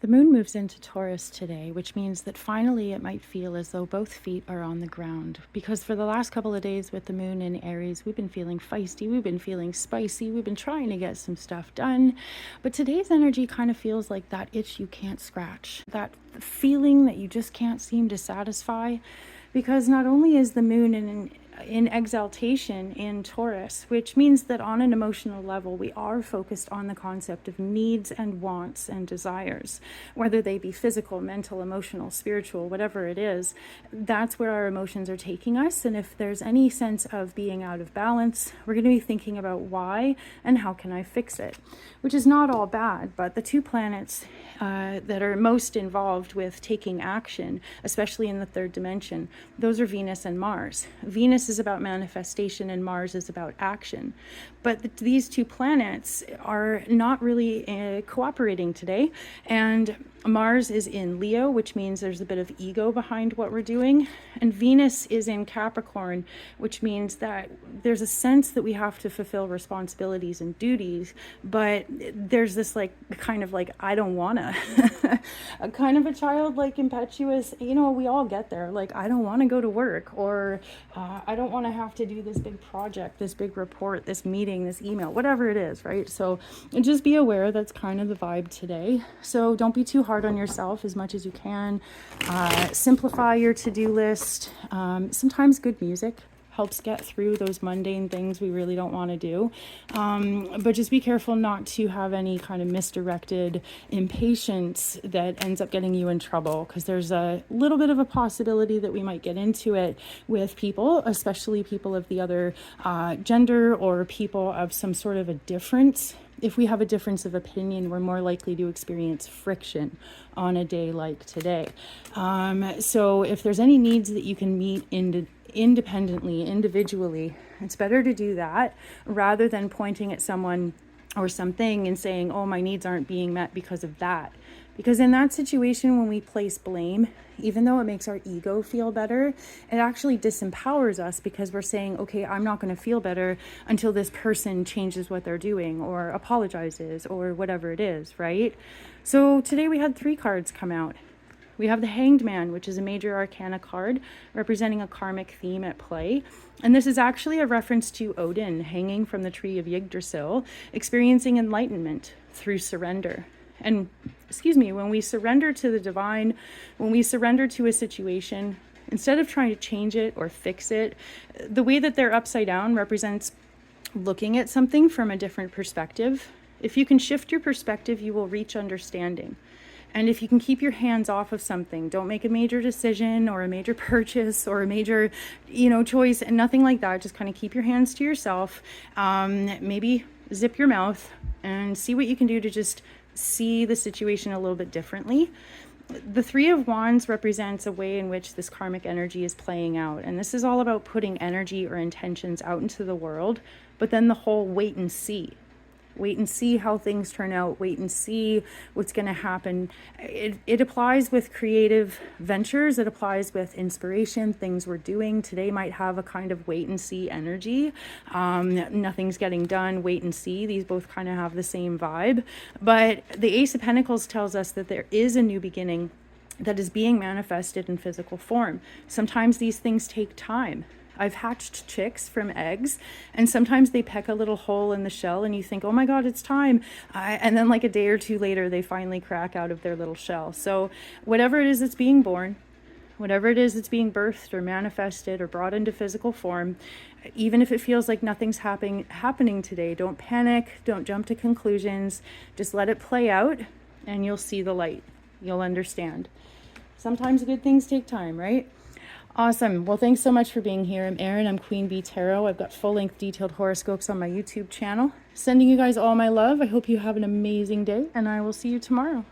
The moon moves into Taurus today, which means that finally it might feel as though both feet are on the ground. Because for the last couple of days with the moon in Aries, we've been feeling feisty, we've been feeling spicy, we've been trying to get some stuff done. But today's energy kind of feels like that itch you can't scratch, that feeling that you just can't seem to satisfy. Because not only is the moon in exaltation in Taurus, which means that on an emotional level, we are focused on the concept of needs and wants and desires, whether they be physical, mental, emotional, spiritual, whatever it is. That's where our emotions are taking us. And if there's any sense of being out of balance, we're going to be thinking about why and how can I fix it, which is not all bad. But the two planets that are most involved with taking action, especially in the third dimension, those are Venus and Mars. Venus is about manifestation and Mars is about action. But these two planets are not really cooperating today. And Mars is in Leo, which means there's a bit of ego behind what we're doing. And Venus is in Capricorn, which means that there's a sense that we have to fulfill responsibilities and duties, but there's this kind of I don't wanna, a kind of a childlike impetuous, we all get there. I don't want to go to work, or I don't want to have to do this big project, this big report, this meeting, this email, whatever it is, right? So just be aware that's kind of the vibe today. So don't be too hard on yourself as much as you can. Simplify your to-do list. Sometimes good music helps get through those mundane things we really don't want to do. But just be careful not to have any kind of misdirected impatience that ends up getting you in trouble, because there's a little bit of a possibility that we might get into it with people, especially people of the other gender or people of some sort of a difference. If we have a difference of opinion, we're more likely to experience friction on a day like today. So if there's any needs that you can meet independently, individually, it's better to do that rather than pointing at someone or something and saying, oh, my needs aren't being met because of that. Because in that situation, when we place blame, even though it makes our ego feel better, it actually disempowers us, because we're saying, okay, I'm not going to feel better until this person changes what they're doing or apologizes or whatever it is, right? So today we had 3 cards come out. We have the Hanged Man, which is a major arcana card representing a karmic theme at play. And this is actually a reference to Odin hanging from the tree of Yggdrasil, experiencing enlightenment through surrender. And when we surrender to the divine, when we surrender to a situation, instead of trying to change it or fix it, the way that they're upside down represents looking at something from a different perspective. If you can shift your perspective, you will reach understanding. And if you can keep your hands off of something, don't make a major decision or a major purchase or a major, choice and nothing like that. Just kind of keep your hands to yourself. Maybe zip your mouth and see what you can do to just see the situation a little bit differently. The 3 of Wands represents a way in which this karmic energy is playing out. And this is all about putting energy or intentions out into the world, but then the whole wait and see. Wait and see how things turn out. Wait and see what's going to happen. It applies with creative ventures. It applies with inspiration, things we're doing. Today might have a kind of wait and see energy. Nothing's getting done. Wait and see. These both kind of have the same vibe. But the Ace of Pentacles tells us that there is a new beginning that is being manifested in physical form. Sometimes these things take time. I've hatched chicks from eggs, and sometimes they peck a little hole in the shell and you think, oh my God, it's time. And then a day or 2 later, they finally crack out of their little shell. So whatever it is that's being born, whatever it is that's being birthed or manifested or brought into physical form, even if it feels like nothing's happening today, don't panic, don't jump to conclusions, just let it play out and you'll see the light. You'll understand. Sometimes good things take time, right? Awesome. Well, thanks so much for being here. I'm Erin. I'm QueenBeeTarot. I've got full-length detailed horoscopes on my YouTube channel. Sending you guys all my love. I hope you have an amazing day, and I will see you tomorrow.